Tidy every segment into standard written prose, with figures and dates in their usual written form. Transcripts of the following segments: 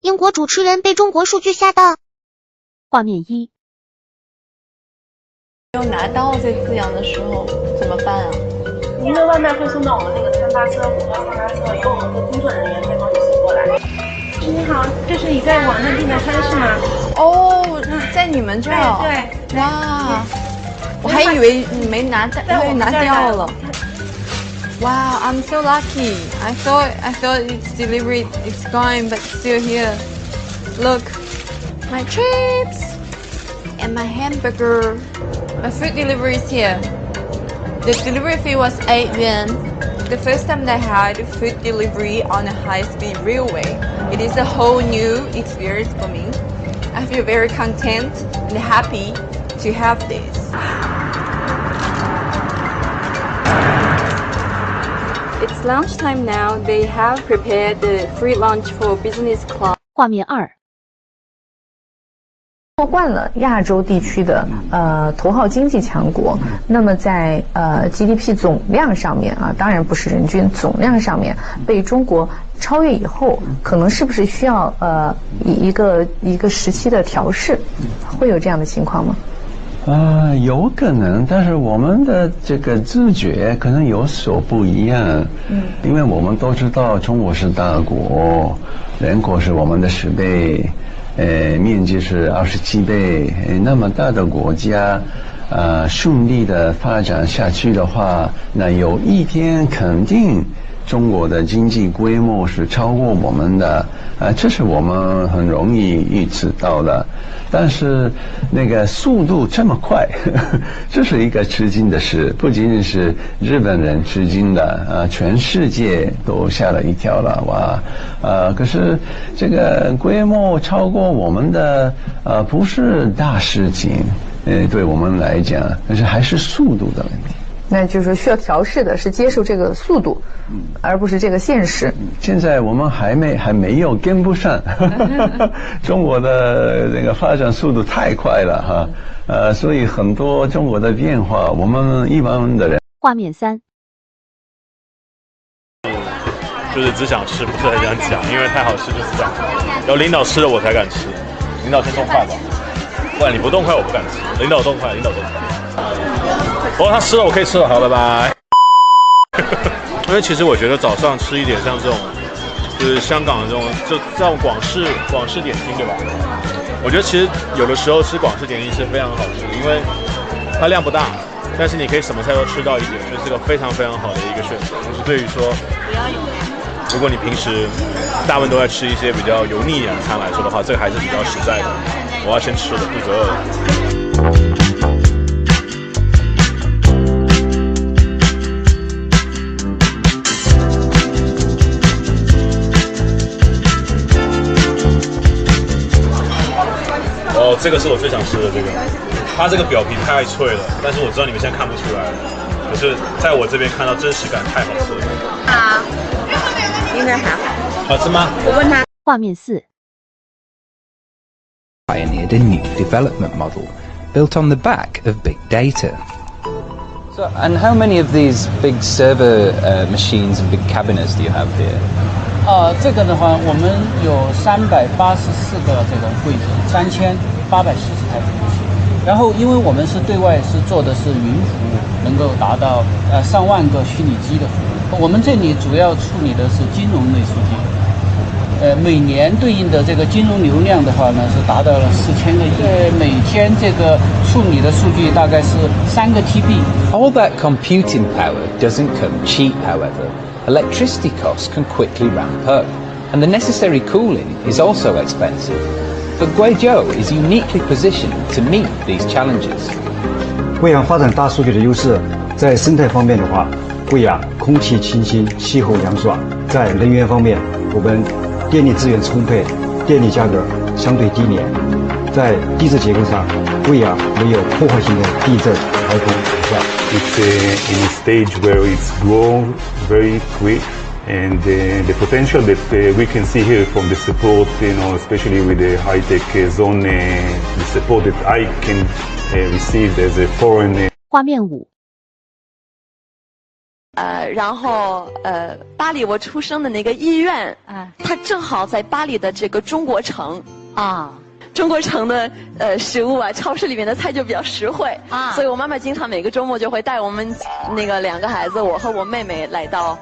英国主持人被中国数据吓到。画面1。有拿到这字样的时候怎么办啊？您的外卖会送到我们那个餐巴车，火锅餐巴车，由我们的工作人员再帮你送过来。你好，这是你在网上订的餐是吗？哦，在你们这儿。对。哇，我还以为你没拿掉了。Wow, I'm so lucky. I thought it's delivered, it's gone, but still here. Look, my chips and my hamburger. My food delivery is here. The delivery fee was 8 yuan. The first time that I had food delivery on a high-speed railway. It is a whole new experience for me. I feel very content and happy to have this. It's lunchtime now. They have prepared the free lunch for business class. 画面2。做惯了亚洲地区的头号经济强国，那么在GDP 总量上面啊，当然不是人均总量上面被中国超越以后，可能是不是需要一个时期的调试，会有这样的情况吗？有可能，但是我们的这个自觉可能有所不一样。因为我们都知道中国是大国，人口是我们的10倍，面积是27倍，那么大的国家，顺利的发展下去的话，那有一天肯定中国的经济规模是超过我们的，这是我们很容易预测到的。但是那个速度这么快，这是一个吃惊的事，不仅仅是日本人吃惊的，全世界都吓了一跳了，哇！可是这个规模超过我们的，不是大事情，对我们来讲，但是还是速度的问题。那就是说需要调试的是接受这个速度，而不是这个现实。现在我们还没有跟不上，中国的那个发展速度太快了哈，所以很多中国的变化，我们一般的人。画面3。就是只想吃，不是很想讲，因为太好吃就是这样。有领导吃了我才敢吃，领导先动筷吧，不然你不动筷我不敢吃。领导动筷，领导动筷。哦，他吃了，我可以吃了，好，拜拜。因为其实我觉得早上吃一点像这种，就是香港的这种，就这种广式点心，对吧？我觉得其实有的时候吃广式点心是非常好吃的，因为它量不大，但是你可以什么菜都吃到一点，就是个非常非常好的一个选择。就是对于说，如果你平时大部分都在吃一些比较油腻一点的餐来说的话，这个还是比较实在的。我要先吃了，肚子饿了。哦，这个是我最想吃的这个，它这个表皮太脆了，但是我知道你们现在看不出来，可是在我这边看到真实感太好吃了。啊，应该还好。好吃吗？我问他。画面4。Pioneered a new development model built on the back of big data. So, and how many of these big server machines and big cabinets do you have here? 这个的话，我们有384个这个柜子，3840台服务器。然后，因为我们是对外是做的是云服务，能够达到上万个虚拟机的服务。我们这里主要处理的是金融类数据。每年对应的这个金融流量的话呢，是达到了4000个亿。每天这个处理的数据大概是3个 TB。All that computing power doesn't come cheap, however. Electricity costs can quickly ramp up, and the necessary cooling is also expensive. But Guizhou is uniquely positioned to meet these challenges. 贵阳发展大数据的优势，在生态方面的话，贵阳空气清新，气候凉爽；在能源方面，我们电力资源充沛，电力价格相对低廉。在地质结构上，贵阳没有破坏性的地震、台风影响。It's in a stage where it's grown very quick, and the potential that we can see here from the support, especially with the high-tech zone, the support that I can receive as a foreign. 画面5。然后巴黎我出生的那个医院啊，它正好在巴黎的这个中国城啊。中国城的食物啊，超市里面的菜就比较实惠啊，所以我妈妈经常每个周末就会带我们那个2个孩子，我和我妹妹来到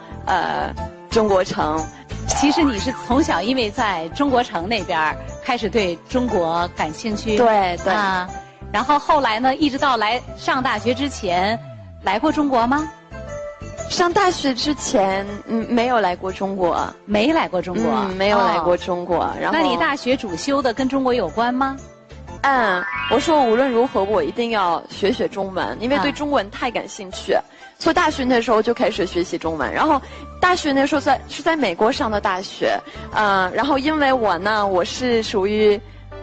中国城。其实你是从小因为在中国城那边开始对中国感兴趣，对对啊，然后后来呢，一直到来上大学之前，来过中国吗？上大学之前，没有来过中国，没来过中国，没有来过中国。然后，那你大学主修的跟中国有关吗？我说无论如何我一定要学中文，因为对中文太感兴趣。所以大学那时候就开始学习中文，然后大学那时候是在美国上的大学，然后因为我是属于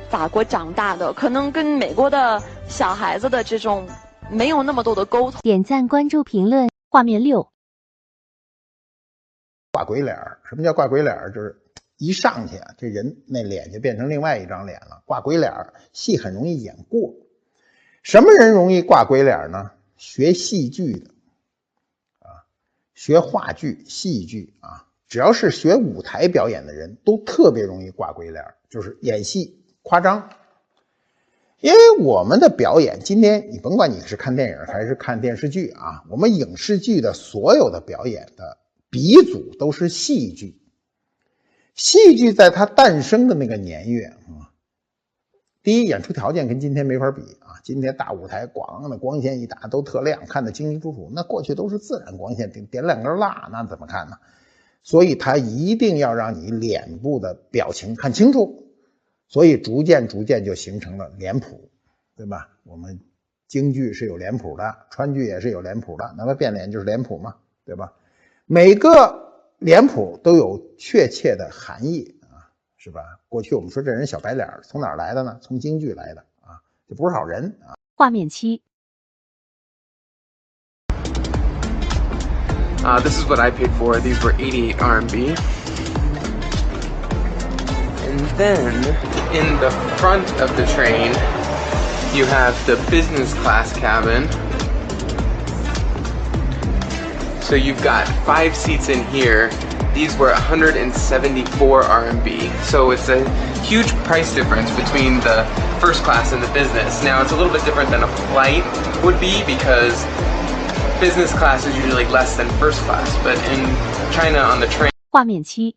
法国长大的，可能跟美国的小孩子的这种没有那么多的沟通。点赞、关注、评论。画面6。挂鬼脸儿，什么叫挂鬼脸儿？就是一上去啊，这人那脸就变成另外一张脸了。挂鬼脸儿，戏很容易演过。什么人容易挂鬼脸呢？学戏剧的学话剧、戏剧啊，只要是学舞台表演的人都特别容易挂鬼脸，就是演戏夸张。因为我们的表演，今天你甭管你是看电影还是看电视剧啊，我们影视剧的所有的表演的鼻祖都是戏剧。戏剧在它诞生的那个年月第一，演出条件跟今天没法比啊！今天大舞台广的光线一打都特亮，看得清清楚楚。那过去都是自然光线，点2根蜡，那怎么看呢？所以它一定要让你脸部的表情看清楚，所以逐渐就形成了脸谱，对吧？我们京剧是有脸谱的，川剧也是有脸谱的，那么变脸就是脸谱嘛，对吧？每个脸谱都有确切的含义。是吧？过去我们说这人小白脸从哪儿来的呢？从京剧来的啊，就不是好人啊。画面7。This is what I paid for. These were 88 RMB. And then in the front of the train, you have the business class cabin. So you've got 5 seats in here. These were 174 RMB, so it's a huge price difference between the first class and the business. Now it's a little bit different than a flight would be because business class is usually less than first class, but in China on the train... 画面7。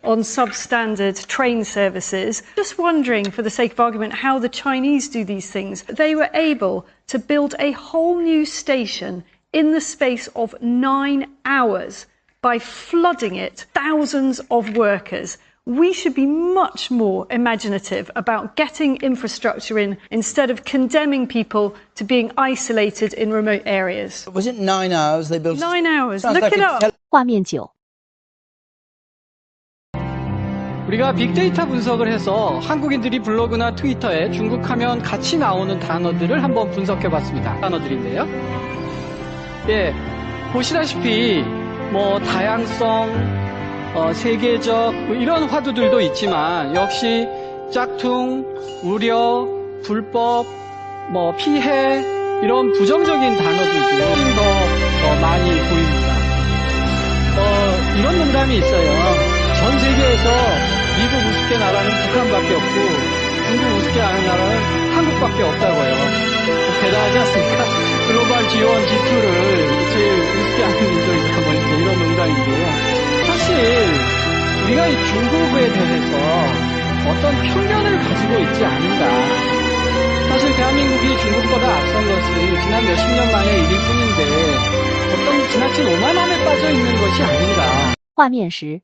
On substandard train services. Just wondering, for the sake of argument, how the Chinese do these things. They were able to build a whole new station in the space of 9 hours by flooding it, thousands of workers. We should be much more imaginative about getting infrastructure in instead of condemning people to being isolated in remote areas. Was it 9 hours they built? 9 hours. Look it up. 画面9。 우리가 빅데이터 분석을 해서 한국인들이 블로그나 트위터에 중국하면 같이 나오는 단어들을 한번 분석해봤습니다. 단어들인데요. 예, 보시다시피 뭐 다양성, 세계적 뭐 이런 화두들도 있지만 역시 짝퉁, 우려, 불법, 뭐 피해 이런 부정적인 단어들도 훨씬 더 많이 보입니다. 이런 농담이 있어요. 전 세계에서 미국 우습게 나라는 북한밖에 없고 중국 우습게 하는 나라는 한국밖에 없다고요. 대단하지 않습니까? 글로벌 G1, G2를 제일 우습게 하는 민족이다 뭐 이런 농담인데요. 사실 우리가 이 중국에 대해서 어떤 편견을 가지고 있지 않은가. 사실 대한민국이 중국보다 앞선 것은 지난 몇십 년 만의 일일 뿐인데 어떤 지나친 오만함에 빠져 있는 것이 아닌가. 画面10。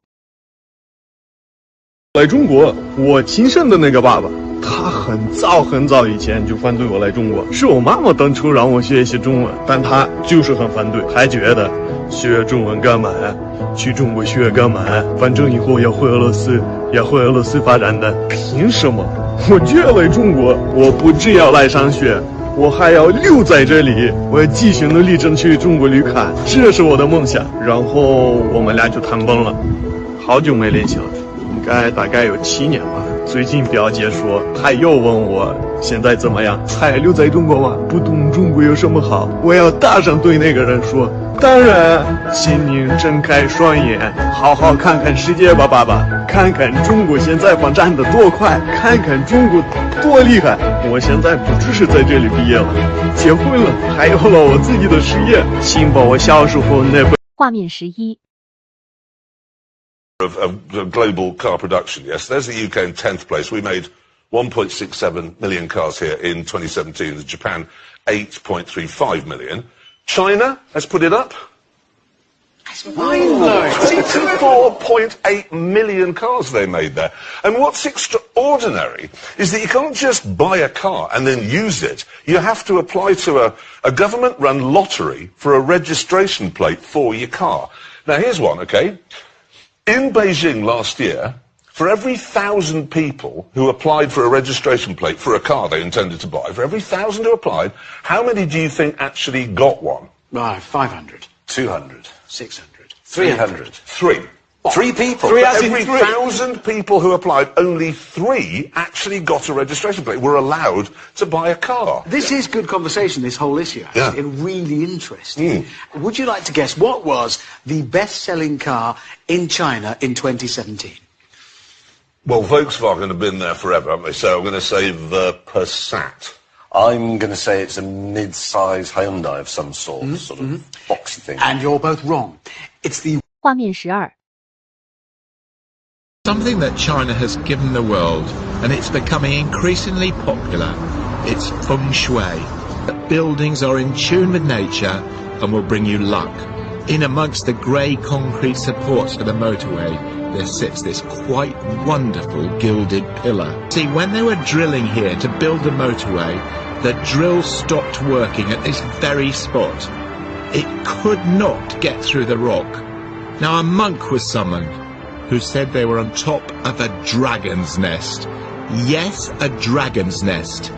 来中国，我亲生的那个爸爸，他很早以前就反对我来中国。是我妈妈当初让我学习中文，但他就是很反对，还觉得学中文干嘛呀？去中国学干嘛呀？反正以后要回俄罗斯发展的，凭什么？我就要来中国，我不只要来上学，我还要留在这里，我要继续努力争取中国绿卡，这是我的梦想。然后我们俩就谈崩了，好久没联系了。大概有7年吧。最近表姐说，她又问我现在怎么样？还留在中国吗？不懂中国有什么好？我要大声对那个人说，当然，请您睁开双眼，好好看看世界吧，爸爸，看看中国现在发展的多快，看看中国多厉害。我现在不只是在这里毕业了，结婚了，还有了我自己的事业，请把我小时候那本。画面11。Of global car production, yes. There's the UK in 10th place. We made 1.67 million cars here in 2017. Japan, 8.35 million. China has put it up. It's mind-blowing. 24.8 million cars they made there. And what's extraordinary is that you can't just buy a car and then use it. You have to apply to a government-run lottery for a registration plate for your car. Now, here's one, okay? In Beijing last year, for every 1,000 people who applied for a registration plate for a car they intended to buy, for every 1,000 who applied, how many do you think actually got one? Right, 500. 200. 600. 300. Three. What? 3 people. Three For as in every 1,000 people who applied, only 3 actually got a registration plate, were allowed to buy a car. This is good conversation, this whole issue, actually, Yeah. and really interesting. Would you like to guess what was the best-selling car in China in 2017? Well, Volkswagen have been there forever, haven't they? So I'm going to say the Passat. I'm going to say it's a mid-size Hyundai of some sort, sort of boxy thing. And you're both wrong. It's the... 画面12。 Something that China has given the world, and it's becoming increasingly popular, it's feng shui. Buildings are in tune with nature and will bring you luck. In amongst the grey concrete supports for the motorway, there sits this quite wonderful gilded pillar. See, when they were drilling here to build the motorway, the drill stopped working at this very spot. It could not get through the rock. Now, a monk was summoned, who said they were on top of a dragon's nest. Yes, a dragon's nest.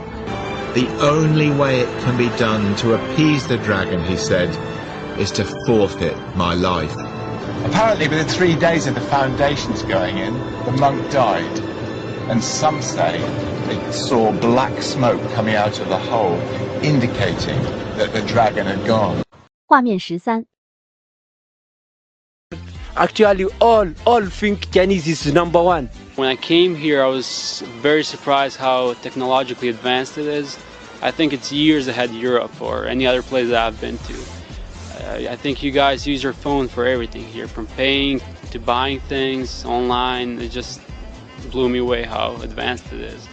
The only way it can be done to appease the dragon, he said, is to forfeit my life. Apparently, within 3 days of the foundations going in, the monk died. And some say they saw black smoke coming out of the hole, indicating that the dragon had gone. 画面13。 Actually, all think Chinese is number one. When I came here, I was very surprised how technologically advanced it is. I think it's years ahead of Europe or any other place that I've been to. I think you guys use your phone for everything here, from paying to buying things online. It just blew me away how advanced it is.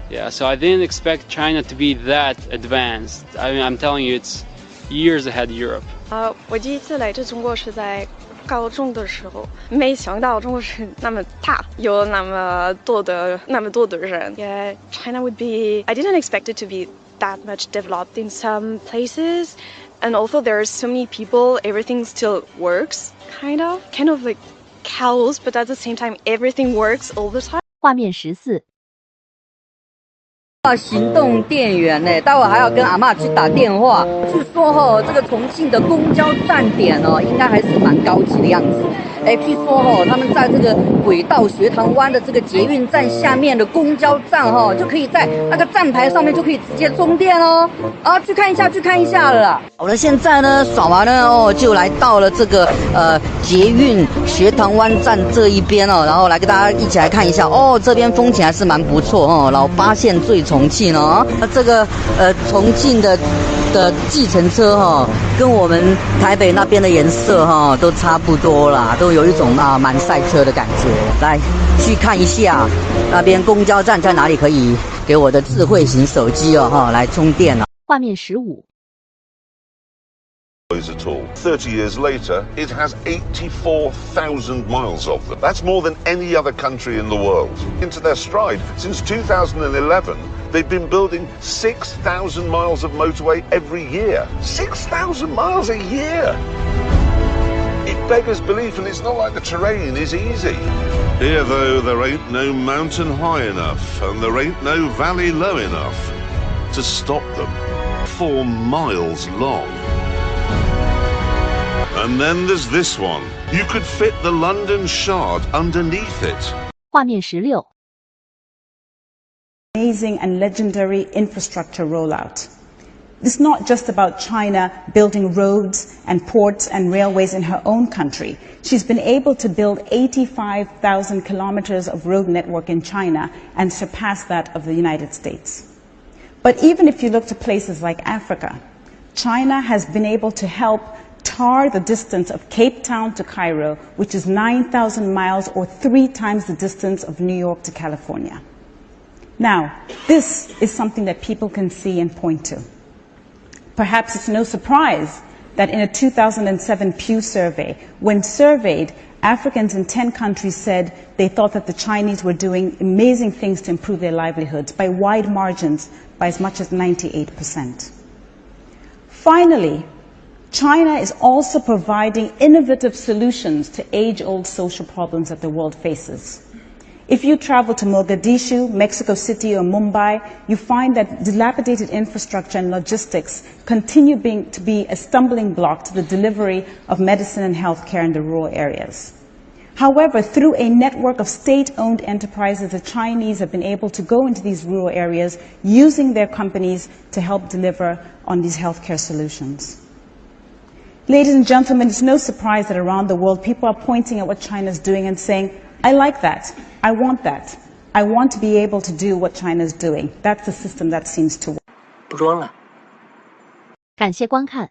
Yeah, so I didn't expect China to be that advanced. I mean, I'm telling you, it's years ahead of Europe. 我第一次来这中国是在 高中的时候，没想到中国是那么大，有那么多的人。Yeah, China would be. I didn't expect it to be that much developed in some places, and also there are so many people. Everything still works, kind of like cows, but at the same time, everything works all the time. 画面14。 行动电源呢，待会还要跟阿嬷去打电话。据说这个重庆的公交站点应该还是蛮高级的样子。据说他们在这个轨道学堂湾的这个捷运站下面的公交站就可以在那个站牌上面就可以直接充电哦。去看一下了啦。好了，现在呢耍完了就来到了这个捷运学堂湾站这一边然后来跟大家一起来看一下这边风景还是蛮不错老发现最重庆这个重庆的计程车跟我们台北那边的颜色都差不多啦，都有一种蛮赛车的感觉。来去看一下那边公交站在哪里，可以给我的智慧型手机来充电画面15。 At all. 30 years later, it has 84,000 miles of them. That's more than any other country in the world. Into their stride. Since 2011, they've been building 6,000 miles of motorway every year. 6,000 miles a year! It beggars belief, and it's not like the terrain is easy. Here, though, there ain't no mountain high enough, and there ain't no valley low enough to stop them. 4 miles long. And then there's this one. You could fit the London Shard underneath it. 画面16。amazing and legendary infrastructure rollout. It's not just about China building roads and ports and railways in her own country. She's been able to build 85,000 kilometers of road network in China and surpass that of the United States. But even if you look to places like Africa, China has been able to help tar the distance of Cape Town to Cairo, which is 9,000 miles or 3 times the distance of New York to California. Now, this is something that people can see and point to. Perhaps it's no surprise that in a 2007 Pew survey, when surveyed, Africans in 10 countries said they thought that the Chinese were doing amazing things to improve their livelihoods by wide margins, by as much as 98%. Finally, China is also providing innovative solutions to age-old social problems that the world faces. If you travel to Mogadishu, Mexico City, or Mumbai, you find that dilapidated infrastructure and logistics continue to be a stumbling block to the delivery of medicine and healthcare in the rural areas. However, through a network of state-owned enterprises, the Chinese have been able to go into these rural areas using their companies to help deliver on these healthcare solutions. Ladies and gentlemen, it's no surprise that around the world people are pointing at what China's doing and saying, I like that. I want that. I want to be able to do what China's doing. That's the system that seems to work. 不装了。感谢观看。